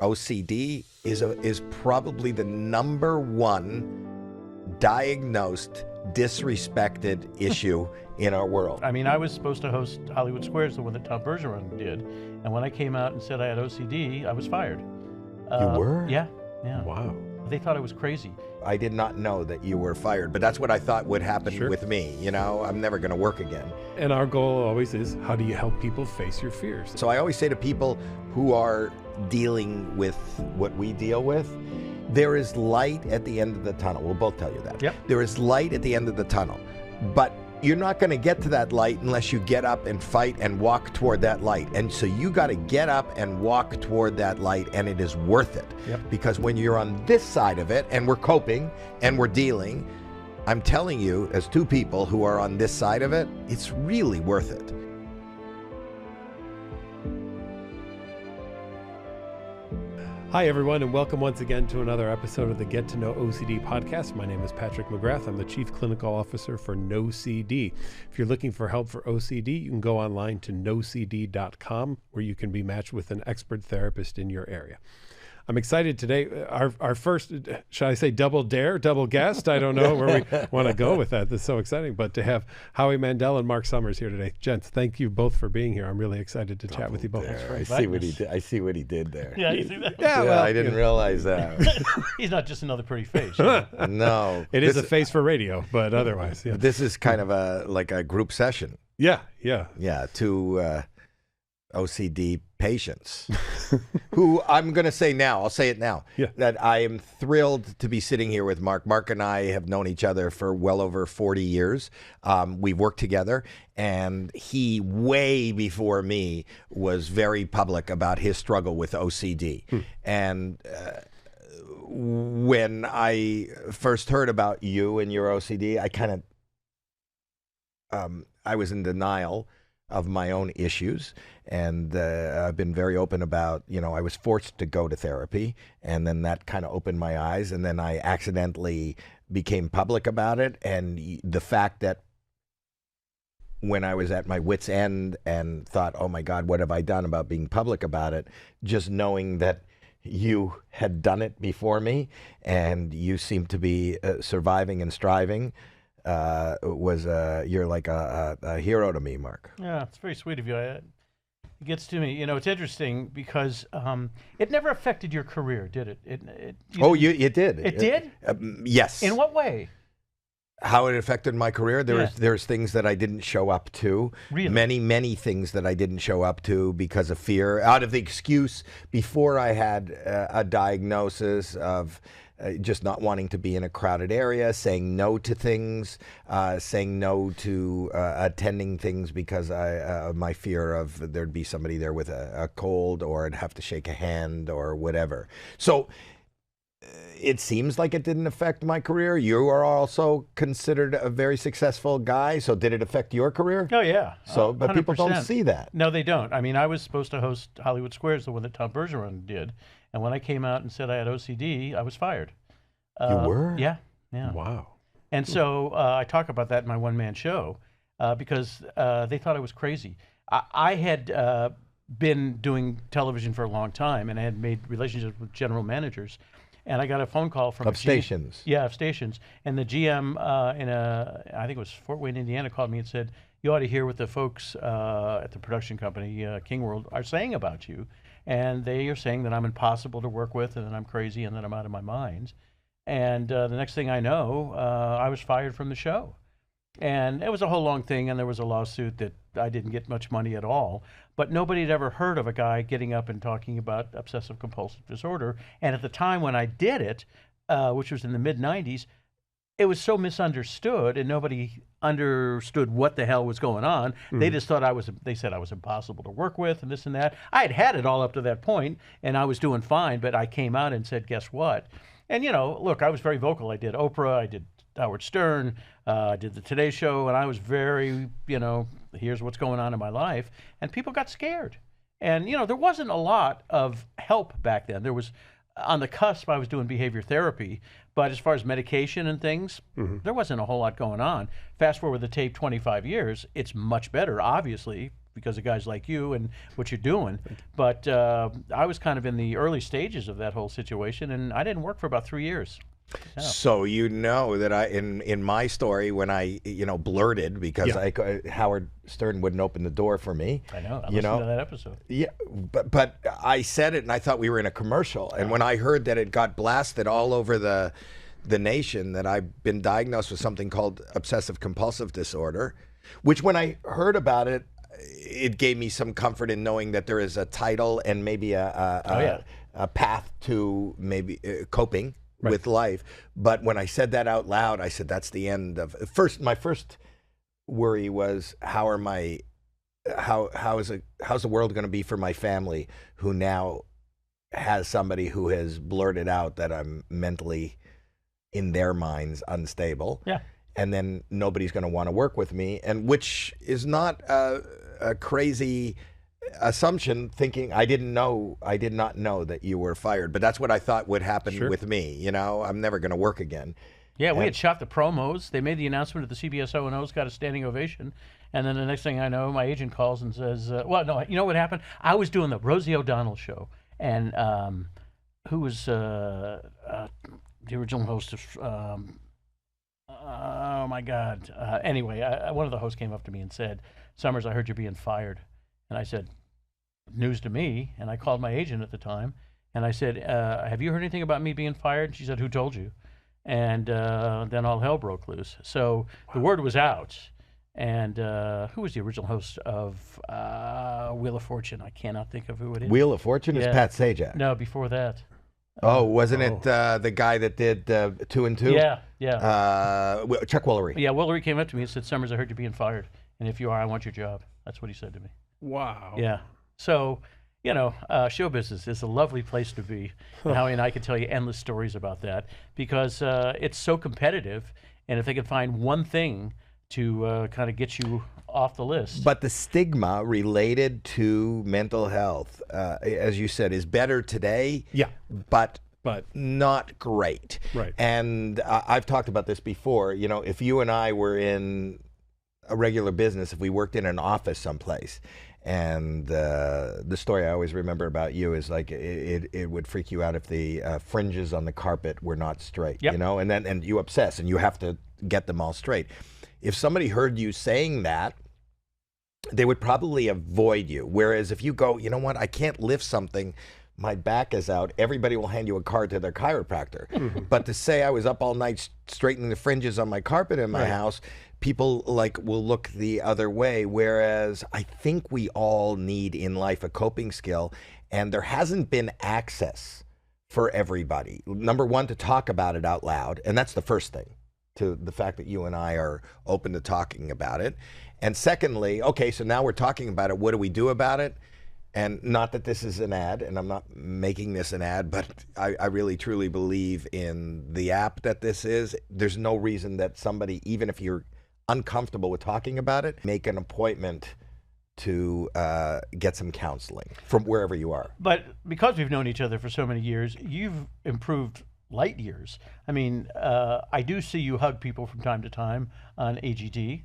OCD is probably the number one diagnosed, disrespected issue in our world. I mean, I was supposed to host Hollywood Squares, the one that Tom Bergeron did, and when I came out and said I had OCD, I was fired. You were? Yeah. Wow. They thought I was crazy. I did not know that you were fired, but that's what I thought would happen with me. You know, I'm never going to work again. And our goal always is, how do you help people face your fears? So I always say to people who are dealing with what we deal with, there is light at the end of the tunnel. We'll both tell you that. Yep. There is light at the end of the tunnel, but you're not going to get to that light unless you get up and fight and walk toward that light. And so you got to get up and walk toward that light, and it is worth it. Yep. Because when you're on this side of it and we're coping and we're dealing, I'm telling you, as two people who are on this side of it, it's really worth it. Hi, everyone, and welcome once again to another episode of the Get to Know OCD podcast. My name is Patrick McGrath. I'm the Chief Clinical Officer for NOCD. If you're looking for help for OCD, you can go online to nocd.com, where you can be matched with an expert therapist in your area. I'm excited today. Our first, should I say double guest? I don't know where we want to go with that. This is so exciting. But to have Howie Mandel and Marc Summers here today. Gents, thank you both for being here. I'm really excited to chat with you both. I see what he did. I see what he did there. Yeah, you see that? Yeah, well, I didn't realize that. He's not just another pretty face. No. It is a face for radio, but otherwise, yeah. This is kind of like a group session. Yeah. Yeah, two OCD patients who I'm going to say now, I'll say it now, that I am thrilled to be sitting here with Marc. Marc and I have known each other for well over 40 years. We've worked together, and he, way before me, was very public about his struggle with OCD. And when I first heard about you and your OCD, I kind of, I was in denial of my own issues, and I've been very open about, I was forced to go to therapy, and then that kind of opened my eyes, and then I accidentally became public about it, and the fact that when I was at my wit's end and thought, oh my God, what have I done about being public about it, just knowing that you had done it before me, and you seem to be surviving and striving, you're like a hero to me, Marc. Yeah, it's very sweet of you. It gets to me. It's interesting because it never affected your career, did it? It did. It did? Yes. In what way? How it affected my career? There's things that I didn't show up to. Really? Many things that I didn't show up to because of fear, out of the excuse before I had a diagnosis of just not wanting to be in a crowded area, saying no to things, saying no to attending things because of my fear of there'd be somebody there with a cold, or I'd have to shake a hand or whatever. So it seems like it didn't affect my career. You are also considered a very successful guy. So did it affect your career? Oh, yeah. So, but 100%. People don't see that. No, they don't. I mean, I was supposed to host Hollywood Squares, the one that Tom Bergeron did. And when I came out and said I had OCD, I was fired. You were? Yeah. Wow. And so I talk about that in my one-man show because they thought I was crazy. I had been doing television for a long time, and I had made relationships with general managers. And I got a phone call from stations. Yeah, of stations. And the GM I think it was Fort Wayne, Indiana, called me and said, you ought to hear what the folks at the production company, King World, are saying about you. And they are saying that I'm impossible to work with, and that I'm crazy, and that I'm out of my mind. And the next thing I know, I was fired from the show. And it was a whole long thing, and there was a lawsuit that I didn't get much money at all. But nobody had ever heard of a guy getting up and talking about obsessive compulsive disorder. And at the time when I did it, which was in the mid-'90s, it was so misunderstood, and nobody understood what the hell was going on. They just thought they said I was impossible to work with, and this and that. I had it all up to that point, and I was doing fine, but I came out and said, guess what? And, look, I was very vocal. I did Oprah, I did Howard Stern, I did the Today Show, and I was very, here's what's going on in my life. And people got scared. And, there wasn't a lot of help back then. There was, on the cusp, I was doing behavior therapy, but as far as medication and things, there wasn't a whole lot going on. Fast forward the tape 25 years, it's much better, obviously, because of guys like you and what you're doing. But I was kind of in the early stages of that whole situation, and I didn't work for about 3 years. Yeah. So you know that in my story, when I blurted because Howard Stern wouldn't open the door for me. I know. I listened to that episode. Yeah, but I said it and I thought we were in a commercial. And when I heard that it got blasted all over the nation that I've been diagnosed with something called obsessive compulsive disorder, which when I heard about it, it gave me some comfort in knowing that there is a title and maybe a path to maybe coping with life. But when I said that out loud, I said that's the end of my first worry was how's the world going to be for my family who now has somebody who has blurted out that I'm mentally, in their minds, unstable. Yeah. And then nobody's going to want to work with me, and which is not a crazy assumption, thinking I did not know that you were fired, but that's what I thought would happen with me. I'm never going to work again. Yeah, we had shot the promos. They made the announcement at the CBS O&Os, got a standing ovation, and then the next thing I know, my agent calls and says, well, no, you know what happened? I was doing the Rosie O'Donnell show, and who was the original host of, oh my God. Anyway, one of the hosts came up to me and said, Summers, I heard you're being fired. And I said, news to me. And I called my agent at the time, and I said, have you heard anything about me being fired? And she said, who told you? And then all hell broke loose. So the word was out. And who was the original host of Wheel of Fortune? I cannot think of who it is. Wheel of Fortune is Pat Sajak. No, before that. Oh, wasn't it the guy that did 2 and 2? Yeah. Chuck Woolery. Yeah, Woolery came up to me and said, Summers, I heard you're being fired. And if you are, I want your job. That's what he said to me. Wow. Yeah. So, show business is a lovely place to be. And Howie and I can tell you endless stories about that because it's so competitive. And if they can find one thing to kind of get you off the list. But the stigma related to mental health, as you said, is better today. Yeah. But not great. Right. And I've talked about this before. If you and I were in a regular business, if we worked in an office someplace, and the story I always remember about you is like it would freak you out if the fringes on the carpet were not straight. Yep. And you obsess and you have to get them all straight. If somebody heard you saying that, they would probably avoid you. Whereas if you go, you know what, I can't lift something, my back is out, everybody will hand you a card to their chiropractor. But to say I was up all night straightening the fringes on my carpet in my house, people will look the other way. Whereas I think we all need in life a coping skill, and there hasn't been access for everybody. Number one, to talk about it out loud, and that's the first thing, to the fact that you and I are open to talking about it. And secondly, okay, so now we're talking about it, what do we do about it? And not that this is an ad, and I'm not making this an ad, but I really truly believe in the app that this is. There's no reason that somebody, even if you're uncomfortable with talking about it, make an appointment to get some counseling from wherever you are. But because we've known each other for so many years, you've improved light years. I mean, I do see you hug people from time to time on AGT.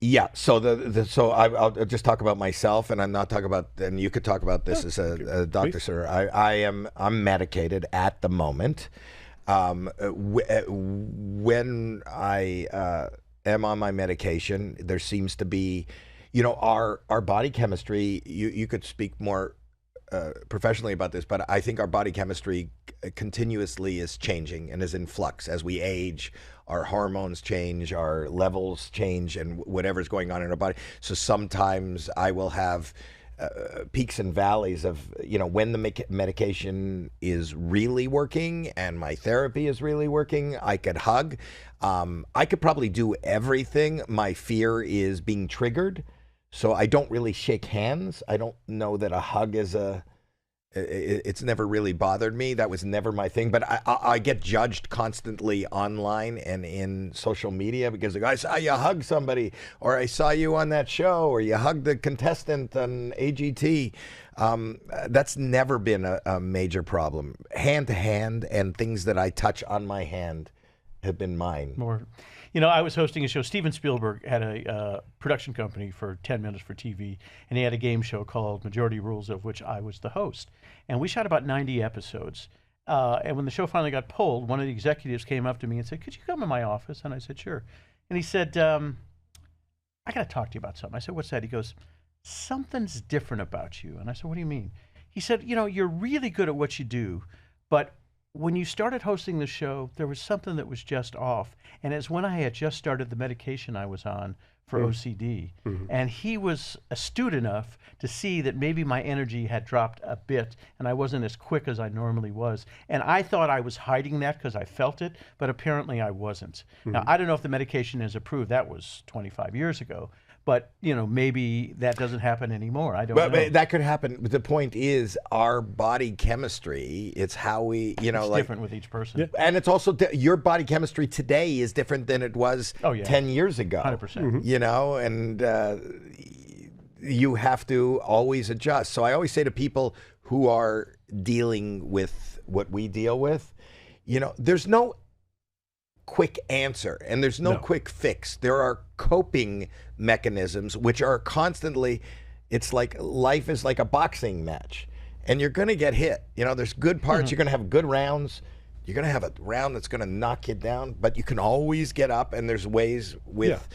Yeah, so so I'll just talk about myself, and I'm not talking about, and you could talk about this as a doctor, sir. I'm medicated at the moment. When I am on my medication, there seems to be, our body chemistry. You could speak more professionally about this, but I think our body chemistry continuously is changing and is in flux as we age. Our hormones change, our levels change, and whatever's going on in our body. So sometimes I will have peaks and valleys of, when the medication is really working and my therapy is really working, I could hug. I could probably do everything. My fear is being triggered. So I don't really shake hands. I don't know that a hug is it's never really bothered me. That was never my thing. But I get judged constantly online and in social media because I saw you hug somebody, or I saw you on that show, or you hugged the contestant on AGT. That's never been a major problem. Hand to hand and things that I touch on my hand have been mine. More, I was hosting a show. Steven Spielberg had a production company for 10 Minutes for TV, and he had a game show called Majority Rules, of which I was the host. And we shot about 90 episodes. And when the show finally got pulled, one of the executives came up to me and said, "Could you come in my office?" And I said, "Sure." And he said, "I got to talk to you about something." I said, "What's that?" He goes, "Something's different about you." And I said, "What do you mean?" He said, "You're really good at what you do, but when you started hosting the show, there was something that was just off." And it's when I had just started the medication I was on for OCD. Mm-hmm. And he was astute enough to see that maybe my energy had dropped a bit and I wasn't as quick as I normally was. And I thought I was hiding that because I felt it, but apparently I wasn't. Mm-hmm. Now, I don't know if the medication is approved. That was 25 years ago. But, maybe that doesn't happen anymore. I don't know. But that could happen. The point is our body chemistry. It's how we, It's different with each person. Yeah. and it's also your body chemistry today is different than it was 10 years ago. 100%. And you have to always adjust. So I always say to people who are dealing with what we deal with, there's no quick answer and there's no quick fix. There are coping mechanisms which are constantly, it's like life is like a boxing match and you're going to get hit. There's good parts. You're going to have good rounds. You're going to have a round that's going to knock you down, but you can always get up, and there's ways with...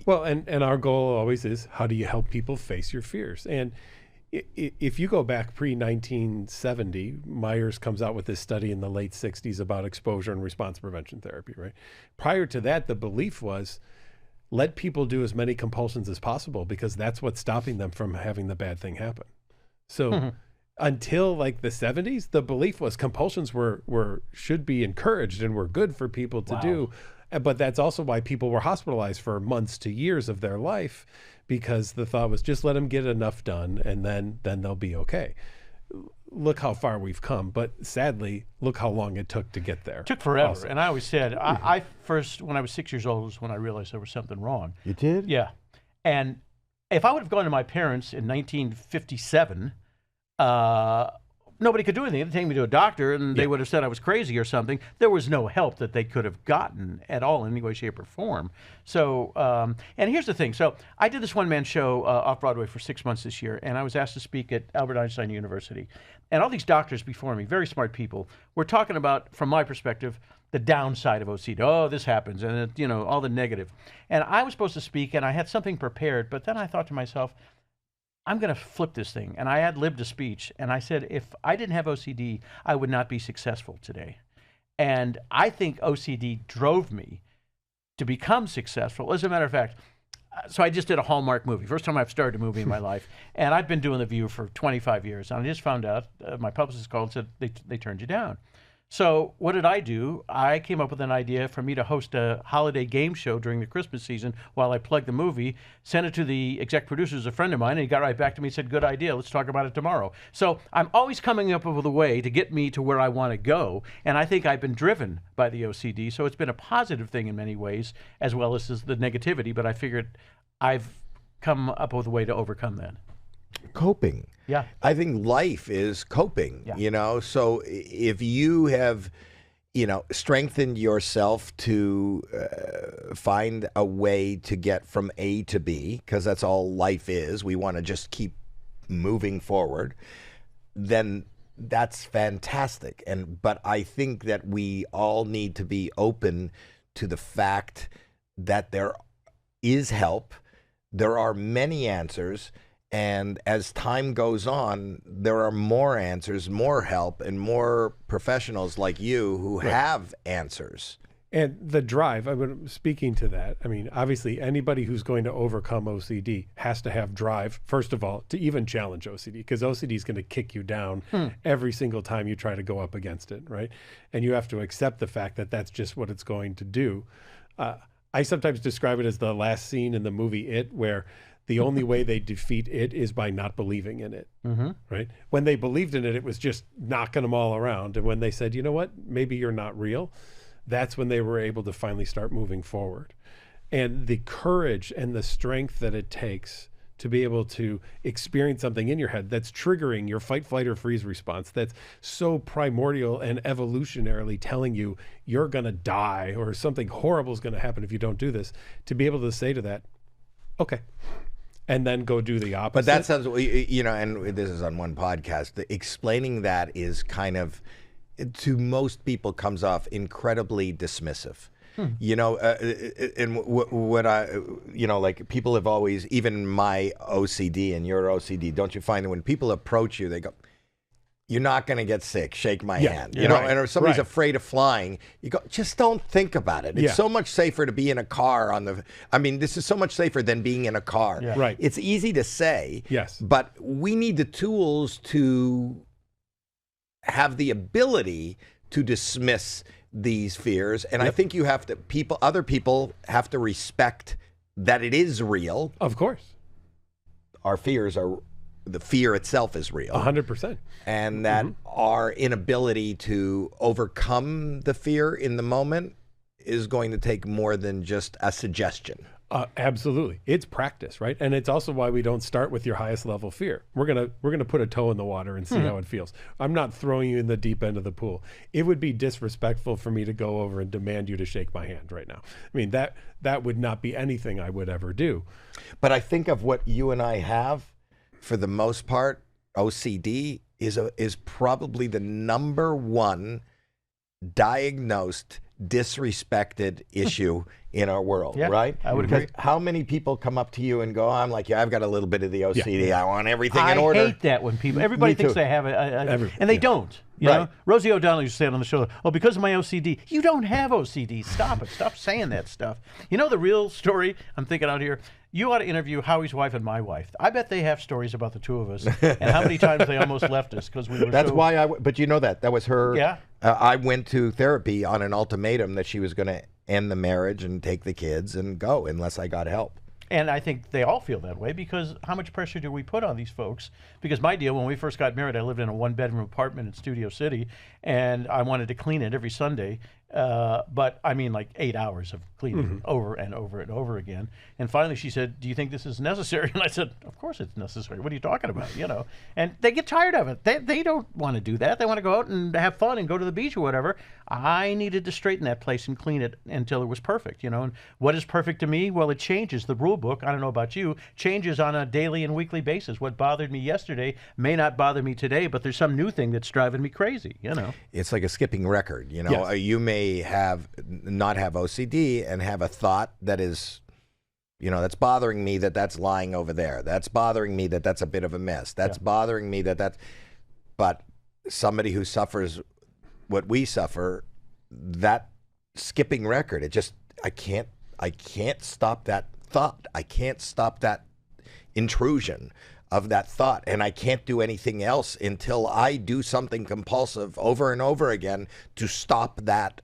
Well, and our goal always is, how do you help people face your fears? And if you go back pre-1970, Myers comes out with this study in the late 60s about exposure and response prevention therapy, right? Prior to that, the belief was, let people do as many compulsions as possible because that's what's stopping them from having the bad thing happen. So until like the 70s, the belief was compulsions should be encouraged and were good for people to do. But that's also why people were hospitalized for months to years of their life, because the thought was just let them get enough done and then they'll be okay. Look how far we've come, but sadly, look how long it took to get there. It took forever. Also. And I always said, I first, when I was 6 years old, was when I realized there was something wrong. You did? Yeah. And if I would have gone to my parents in 1957, nobody could do anything. They'd take me to a doctor and they would have said I was crazy or something. There was no help that they could have gotten at all in any way, shape, or form. So, and here's the thing. So I did this one-man show off Broadway for 6 months this year, and I was asked to speak at Albert Einstein University. And all these doctors before me, very smart people, were talking about, from my perspective, the downside of OCD. Oh, this happens, and all the negative. And I was supposed to speak, and I had something prepared, but then I thought to myself, I'm going to flip this thing. And I ad-libbed a speech. And I said, if I didn't have OCD, I would not be successful today. And I think OCD drove me to become successful. As a matter of fact, so I just did a Hallmark movie. First time I've started a movie in my life. And I've been doing The View for 25 years. And I just found out, my publicist called and said they turned you down. So what did I do? I came up with an idea for me to host a holiday game show during the Christmas season while I plugged the movie, sent it to the exec producer, who's a friend of mine, and he got right back to me and said, good idea, let's talk about it tomorrow. So I'm always coming up with a way to get me to where I want to go, and I think I've been driven by the OCD, so it's been a positive thing in many ways, as well as the negativity, but I figured I've come up with a way to overcome that. Coping. Yeah. I think life is coping, so if you have, strengthened yourself to find a way to get from A to B, because that's all life is, we want to just keep moving forward, then that's fantastic. But I think that we all need to be open to the fact that there is help, there are many answers, and as time goes on, there are more answers, more help, and more professionals like you who have answers. And the drive, speaking to that, obviously anybody who's going to overcome OCD has to have drive, first of all, to even challenge OCD, because OCD is going to kick you down every single time you try to go up against it, right? And you have to accept the fact that that's just what it's going to do. I sometimes describe it as the last scene in the movie It, where the only way they defeat it is by not believing in it, right? When they believed in it, it was just knocking them all around. And when they said, you know what, maybe you're not real, that's when they were able to finally start moving forward. And the courage and the strength that it takes to be able to experience something in your head that's triggering your fight, flight, or freeze response, that's so primordial and evolutionarily telling you you're going to die or something horrible is going to happen if you don't do this, to be able to say to that, okay, and then go do the opposite. But that sounds, and this is on one podcast, explaining that is kind of, to most people, comes off incredibly dismissive. And what I, like people have always, even my OCD and your OCD, don't you find that when people approach you, they go, you're not going to get sick, shake my hand, and if somebody's afraid of flying, you go, just don't think about it. It's so much safer to be in a car this is so much safer than being in a car. Yeah. Right. It's easy to say, yes, but we need the tools to have the ability to dismiss these fears, and I think you have to, other people have to respect that it is real. Of course. Our fears are, the fear itself is real. 100%. And that our inability to overcome the fear in the moment is going to take more than just a suggestion. Absolutely. It's practice, right? And it's also why we don't start with your highest level fear. We're gonna put a toe in the water and see how it feels. I'm not throwing you in the deep end of the pool. It would be disrespectful for me to go over and demand you to shake my hand right now. I mean, that would not be anything I would ever do. But I think of what you and I have, for the most part, OCD is probably the number one diagnosed, disrespected issue in our world, right? I would agree. How many people come up to you and go, I'm like, I've got a little bit of the OCD. I want everything in order. I hate that when people, everybody thinks they have it, and they don't. You know? Rosie O'Donnell used to say it on the show, oh, because of my OCD. You don't have OCD. Stop it. Stop saying that stuff. You know the real story I'm thinking out here? You ought to interview Howie's wife and my wife. I bet they have stories about the two of us and how many times they almost left us because we were That's why but you know that was her. Yeah. I went to therapy on an ultimatum that she was going to end the marriage and take the kids and go unless I got help. And I think they all feel that way because how much pressure do we put on these folks? Because my deal, when we first got married, I lived in a one-bedroom apartment in Studio City, and I wanted to clean it every Sunday. But I mean, like 8 hours of cleaning over and over and over again. And finally she said, do you think this is necessary? And I said, of course it's necessary. What are you talking about? And they get tired of it. They don't want to do that. They want to go out and have fun and go to the beach or whatever. I needed to straighten that place and clean it until it was perfect, And what is perfect to me? Well, it changes. The rule book, I don't know about you, changes on a daily and weekly basis. What bothered me yesterday may not bother me today, but there's some new thing that's driving me crazy, It's like a skipping record, Yes. You may not have OCD and have a thought that is, that's bothering me, that's lying over there. That's bothering me, that's a bit of a mess. That's bothering me, but somebody who suffers what we suffer, that skipping record, I can't stop that thought. I can't stop that intrusion of that thought, and I can't do anything else until I do something compulsive over and over again to stop that,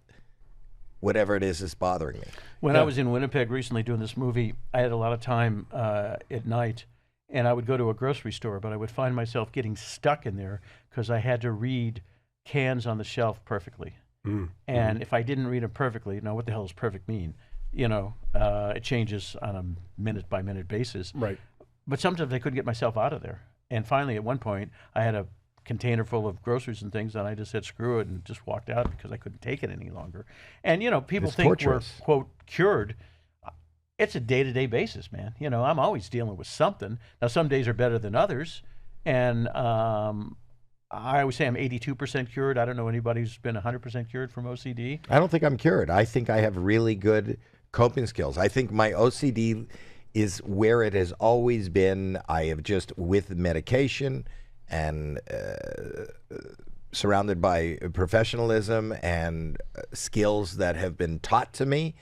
whatever it is bothering me. When I was in Winnipeg recently doing this movie, I had a lot of time at night, and I would go to a grocery store, but I would find myself getting stuck in there because I had to read cans on the shelf perfectly. And if I didn't read them perfectly, now what the hell does perfect mean? It changes on a minute-by-minute basis. Right. But sometimes I couldn't get myself out of there. And finally, at one point, I had a container full of groceries and things, and I just said, screw it, and just walked out because I couldn't take it any longer. And, people It's think torturous. we're, quote, cured. It's a day-to-day basis, man. I'm always dealing with something. Now, some days are better than others. And I always say I'm 82% cured. I don't know anybody who's been 100% cured from OCD. I don't think I'm cured. I think I have really good coping skills. I think my OCD is where it has always been. I have just, with medication and surrounded by professionalism and skills that have been taught to me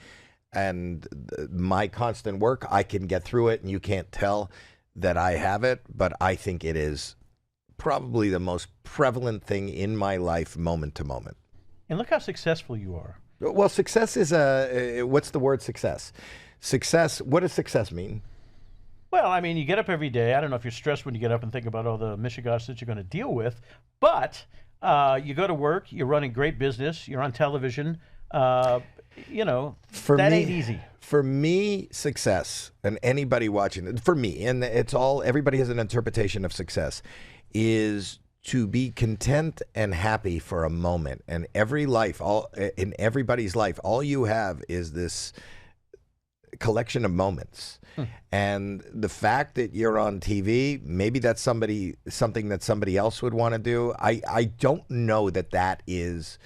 and my constant work, I can get through it, and you can't tell that I have it, but I think it is probably the most prevalent thing in my life, moment to moment. And look how successful you are. Well, success is what's the word success? Success, what does success mean? Well, I mean, you get up every day. I don't know if you're stressed when you get up and think about all the mishigas that you're going to deal with, but you go to work, you're running great business, you're on television. you know, For that me, ain't easy. For me, success, and anybody watching it, for me, and it's all, everybody has an interpretation of success, is to be content and happy for a moment. And in everybody's life, all you have is this collection of moments. And the fact that you're on TV, maybe that's something that somebody else would want to do. I don't know that is.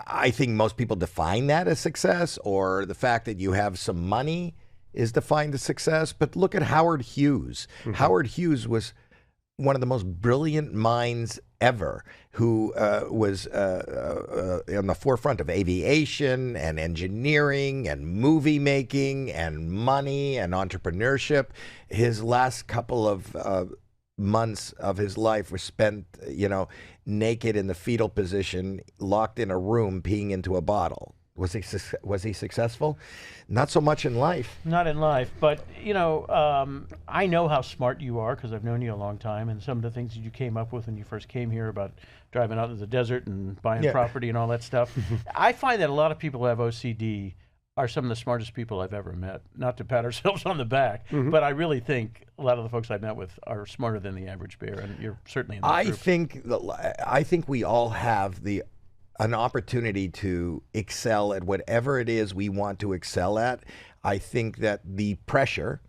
I think most people define that as success, or the fact that you have some money is defined as success. But look at Howard Hughes. Howard Hughes was one of the most brilliant minds ever, who was on the forefront of aviation and engineering and movie making and money and entrepreneurship. His last couple of months of his life were spent, naked in the fetal position, locked in a room, peeing into a bottle. Was he successful? Not so much in life. Not in life, but I know how smart you are because I've known you a long time, and some of the things that you came up with when you first came here about driving out to the desert and buying property and all that stuff. I find that a lot of people who have OCD are some of the smartest people I've ever met. Not to pat ourselves on the back, but I really think a lot of the folks I've met with are smarter than the average bear, and you're certainly in that group. I think we all have an opportunity to excel at whatever it is we want to excel at. I think that the pressure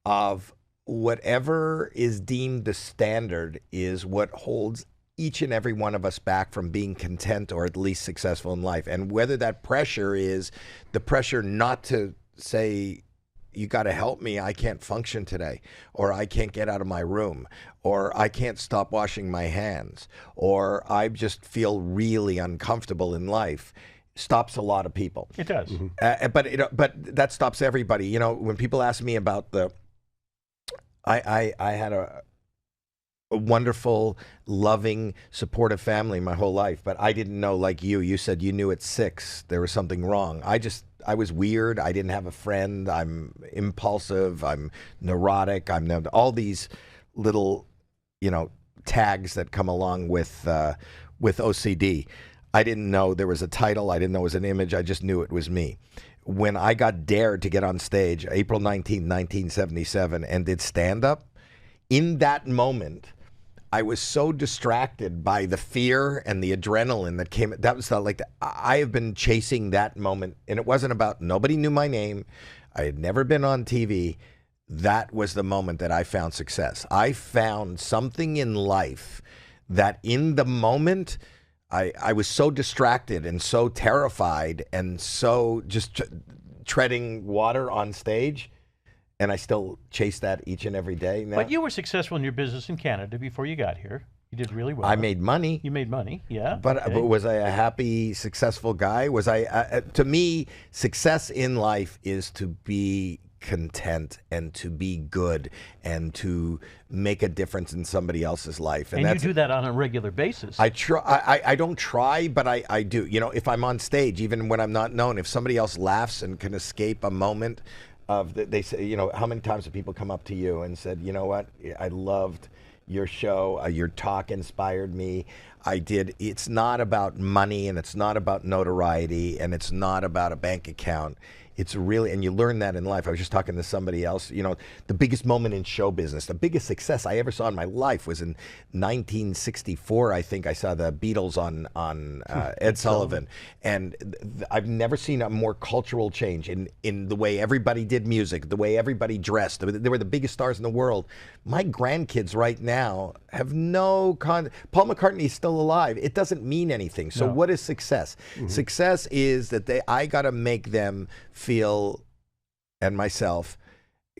of whatever is deemed the standard is what holds each and every one of us back from being content or at least successful in life. And whether that pressure is the pressure not to say, you got to help me, I can't function today, or I can't get out of my room, or I can't stop washing my hands, or I just feel really uncomfortable in life, stops a lot of people. It does. But that stops everybody. When people ask me about I had a wonderful, loving, supportive family my whole life, but I didn't know, like you said you knew at 6 there was something wrong. I was weird. I didn't have a friend. I'm impulsive. I'm neurotic. I'm all these little, tags that come along with OCD. I didn't know there was a title. I didn't know it was an image. I just knew it was me. When I got dared to get on stage, April 19, 1977, and did stand-up, in that moment, I was so distracted by the fear and the adrenaline that came. That was I have been chasing that moment, and it wasn't about, nobody knew my name. I had never been on TV. That was the moment that I found success. I found something in life that in the moment, I was so distracted and so terrified and so just treading water on stage. And I still chase that each and every day now. But you were successful in your business in Canada before you got here. You did really well. I made money. You made money, yeah. But was I a happy, successful guy? Was I? To me, success in life is to be content and to be good and to make a difference in somebody else's life. And you do that on a regular basis. I try. I don't try, but I do. If I'm on stage, even when I'm not known, if somebody else laughs and can escape a moment. They say, how many times have people come up to you and said, you know what, I loved your show, your talk inspired me. It's not about money, and it's not about notoriety, and it's not about a bank account. It's really, and you learn that in life. I was just talking to somebody else, the biggest moment in show business, the biggest success I ever saw in my life was in 1964. I think I saw the Beatles on Ed Sullivan. And I've never seen a more cultural change in the way everybody did music, the way everybody dressed. They were the biggest stars in the world. My grandkids right now have no Paul McCartney's still alive. It doesn't mean anything. So what is success? Success is that I got to make them feel, and myself,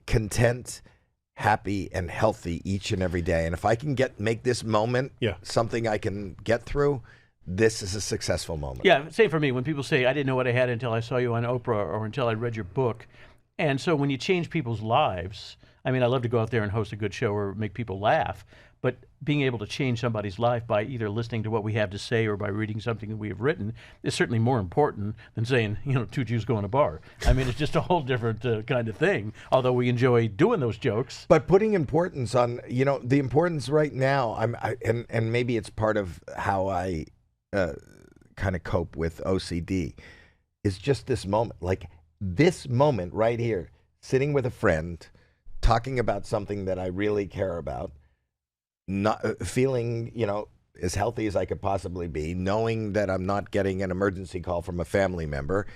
content, happy, and healthy each and every day. And if I can make this moment something I can get through, this is a successful moment. Yeah, same for me. When people say, I didn't know what I had until I saw you on Oprah or until I read your book. And so when you change people's lives, I mean, I love to go out there and host a good show or make people laugh, but being able to change somebody's life by either listening to what we have to say or by reading something that we have written is certainly more important than saying, 2 Jews go in a bar. I mean, it's just a whole different kind of thing, although we enjoy doing those jokes. But putting importance on, the importance right now, and maybe it's part of how I kind of cope with OCD. is just this moment. Like this moment right here, sitting with a friend, talking about something that I really care about, not feeling, as healthy as I could possibly be, knowing that I'm not getting an emergency call from a family member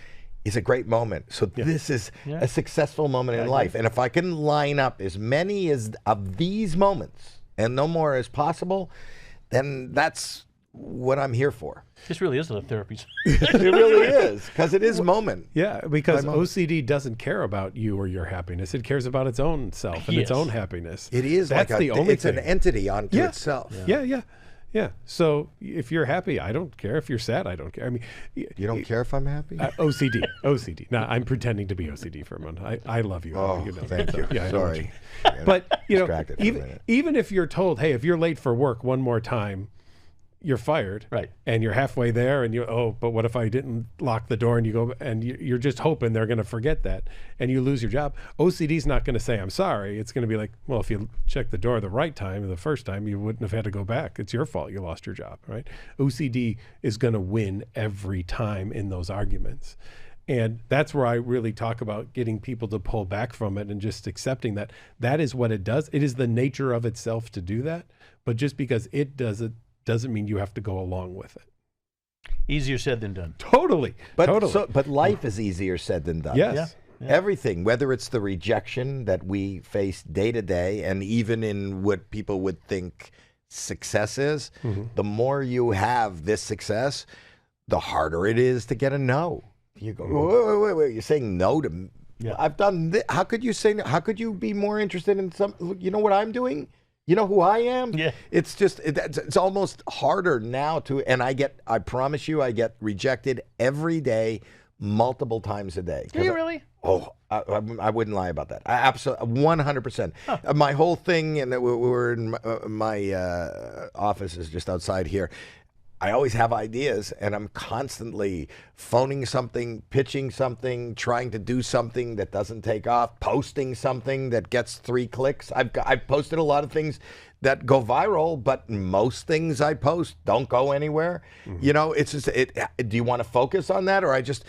is a great moment. So this is a successful moment in life. And if I can line up as many of these moments and no more as possible, then that's what I'm here for. This really is a therapy. It really is, because it is moment. Yeah, because OCD doesn't care about you or your happiness. It cares about its own self and its own happiness. It is. That's like the only it's thing. an entity unto itself. Yeah. So if you're happy, I don't care. If you're sad, I don't care. I mean, You don't care if I'm happy? OCD. Now I'm pretending to be OCD for a moment. I love you. Oh, thank you. Yeah, I know what Sorry. But Distracted for a minute. even if you're told, hey, if you're late for work one more time, you're fired. Right. And you're halfway there, and but what if I didn't lock the door? And you go, and you're just hoping they're going to forget that, and you lose your job. OCD's not going to say I'm sorry. It's going to be like, well, if you checked the door the right time, the first time, you wouldn't have had to go back. It's your fault. You lost your job, right? OCD is going to win every time in those arguments. And that's where I really talk about getting people to pull back from it and just accepting that that is what it does. It is the nature of itself to do that. But just because it does it doesn't mean you have to go along with it. Easier said than done. Totally. But life is easier said than done. Yes. Yeah. Everything, whether it's the rejection that we face day to day, and even in what people would think success is, the more you have this success, the harder it is to get a no. You go, wait, you're saying no to me? Yeah. I've done this. How could you say no? How could you be more interested in what I'm doing? You know who I am? Yeah. It's just, it's almost harder now and I promise you, I get rejected every day, multiple times a day. Do you really? I wouldn't lie about that. I absolutely, 100%. My whole thing, and we're in my office is just outside here. I always have ideas, and I'm constantly phoning something, pitching something, trying to do something that doesn't take off, posting something that gets 3 clicks. I've posted a lot of things that go viral, but most things I post don't go anywhere. It's just, do you want to focus on that? Or I just,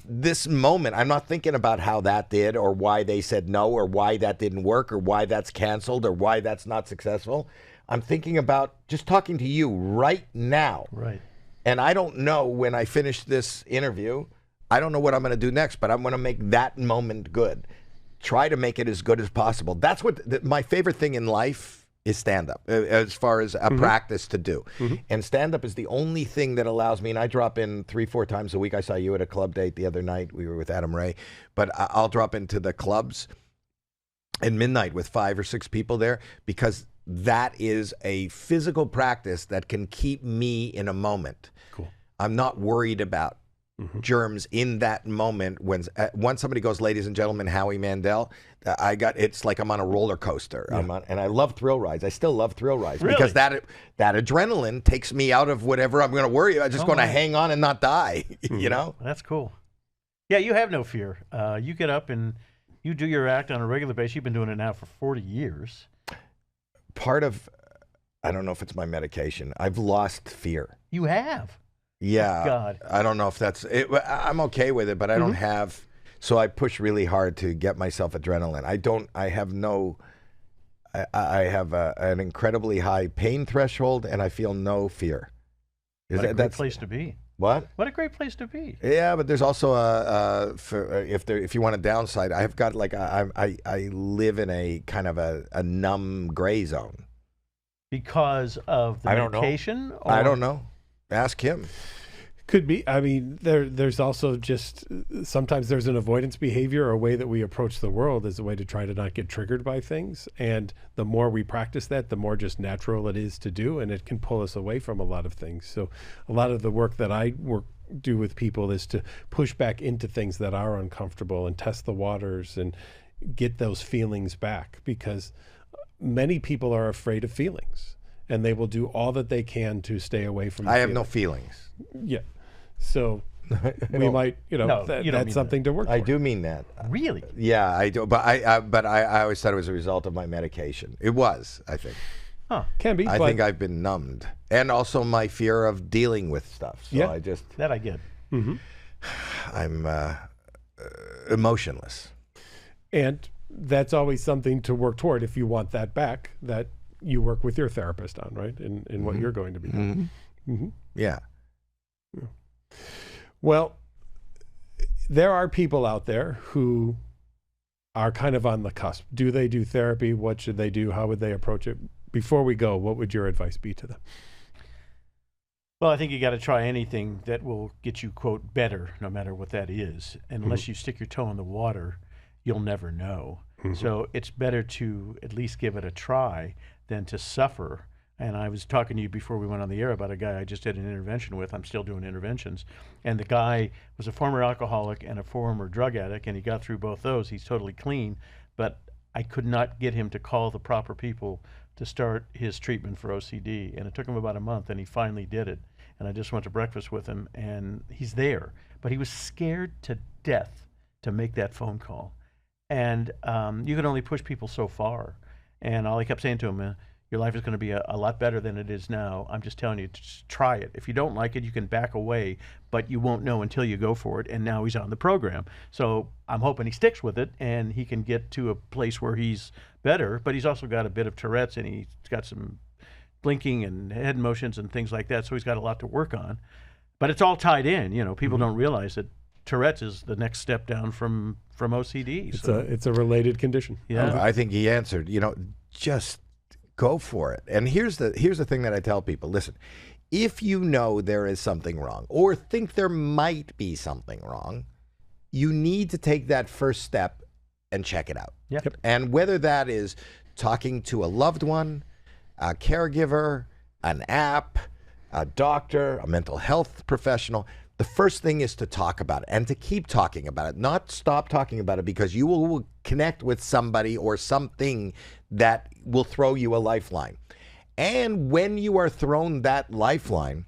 this moment, I'm not thinking about how that did, or why they said no, or why that didn't work, or why that's canceled, or why that's not successful. I'm thinking about just talking to you right now. Right. And I don't know when I finish this interview, I don't know what I'm going to do next, but I'm going to make that moment good. Try to make it as good as possible. That's what my favorite thing in life is stand-up, as far as a practice to do. And stand-up is the only thing that allows me, and I drop in 3-4 times a week. I saw you at a club date the other night. We were with Adam Ray. But I'll drop into the clubs at midnight with 5 or 6 people there, because that is a physical practice that can keep me in a moment. Cool. I'm not worried about germs in that moment. When once somebody goes, ladies and gentlemen, Howie Mandel, it's like I'm on a roller coaster. Yeah. And I love thrill rides. I still love thrill rides, Really? because that adrenaline takes me out of whatever I'm going to worry about. I'm just going to hang on and not die. That's cool. Yeah, you have no fear. You get up and you do your act on a regular basis. You've been doing it now for 40 years. Part of, I don't know if it's my medication, I've lost fear. You have. Yeah. Oh, God. I don't know if that's it. I'm okay with it, but I don't have, so I push really hard to get myself adrenaline. I have an incredibly high pain threshold, and I feel no fear. What a great place to be. What? What a great place to be. Yeah, but there's also if you want a downside, I've got I live in a kind of a numb gray zone. Because of the medication? Or? I don't know. Ask him. Could be. I mean, there's also just sometimes there's an avoidance behavior, or a way that we approach the world as a way to try to not get triggered by things. And the more we practice that, the more just natural it is to do, and it can pull us away from a lot of things. So a lot of the work that I do with people is to push back into things that are uncomfortable and test the waters and get those feelings back, because many people are afraid of feelings, and they will do all that they can to stay away from I have no feelings. Yeah. So we might, that's something to work for. I do mean that. Really? Yeah, I do. But I always thought it was a result of my medication. It was, I think. Huh. Can be. I think I've been numbed. And also my fear of dealing with stuff. So Yeah. I just... That I get. I'm emotionless. And that's always something to work toward if you want that back, that you work with your therapist on, right? In what you're going to be doing. Yeah. Well, there are people out there who are kind of on the cusp. Do they do therapy? What should they do? How would they approach it? Before we go, what would your advice be to them? Well, I think you got to try anything that will get you, quote, better, no matter what that is. And unless you stick your toe in the water, you'll never know. So it's better to at least give it a try than to suffer. And I was talking to you before we went on the air about a guy I just did an intervention with. I'm still doing interventions. And the guy was a former alcoholic and a former drug addict, and he got through both those. He's totally clean. But I could not get him to call the proper people to start his treatment for OCD. And it took him about a month, and he finally did it. And I just went to breakfast with him, and he's there. But he was scared to death to make that phone call. And you can only push people so far. And all I kept saying to him, your life is going to be a lot better than it is now. I'm just telling you, just try it. If you don't like it, you can back away, but you won't know until you go for it. And now he's on the program. So I'm hoping he sticks with it and he can get to a place where he's better. But he's also got a bit of Tourette's, and he's got some blinking and head motions and things like that. So he's got a lot to work on. But it's all tied in. You know, people don't realize that Tourette's is the next step down from OCD. It's a related condition. Yeah. I think he answered, just go for it. And here's the thing that I tell people. Listen, if you know there is something wrong or think there might be something wrong, you need to take that first step and check it out. Yep. And whether that is talking to a loved one, a caregiver, an app, a doctor, a mental health professional, the first thing is to talk about it and to keep talking about it, not stop talking about it, because you will connect with somebody or something that will throw you a lifeline. And when you are thrown that lifeline,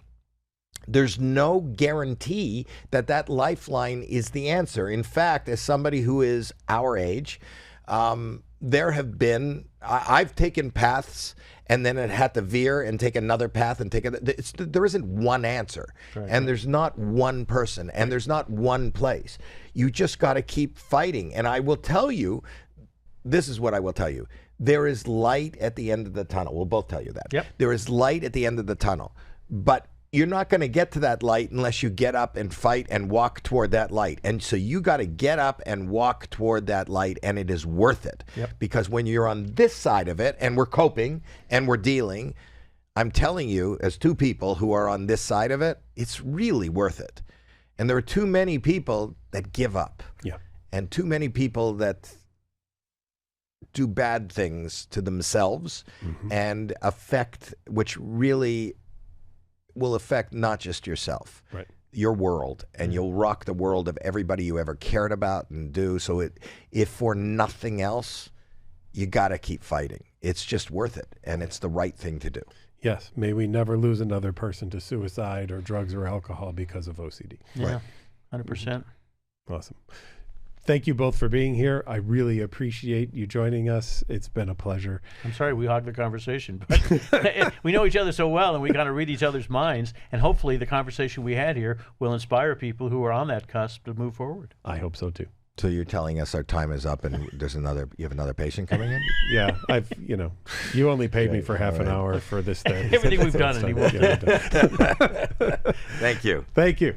there's no guarantee that that lifeline is the answer. In fact, as somebody who is our age, there have been, I've taken paths and then it had to veer and take another path and take it. There isn't one answer, right, and there's not one person, and there's not one place. You just got to keep fighting. And I will tell you, this is what I will tell you. There is light at the end of the tunnel. We'll both tell you that. Yep. There is light at the end of the tunnel, but you're not going to get to that light unless you get up and fight and walk toward that light. And so you got to get up and walk toward that light, and it is worth it. Yep. Because when you're on this side of it and we're coping and we're dealing, I'm telling you, as two people who are on this side of it, it's really worth it. And there are too many people that give up. Yeah. And too many people that do bad things to themselves and which really will affect not just yourself, right, your world, and you'll rock the world of everybody you ever cared about and do. So if for nothing else, you got to keep fighting. It's just worth it, and it's the right thing to do. Yes. May we never lose another person to suicide or drugs or alcohol because of OCD. Yeah, 100%. Awesome. Thank you both for being here. I really appreciate you joining us. It's been a pleasure. I'm sorry we hogged the conversation, but we know each other so well, and we kind of read each other's minds, and hopefully the conversation we had here will inspire people who are on that cusp to move forward. I hope so too. So you're telling us our time is up, and you have another patient coming in? Yeah, you only paid me for half an hour for this therapy. Everything we've done, and he won't do it. Thank you. Thank you.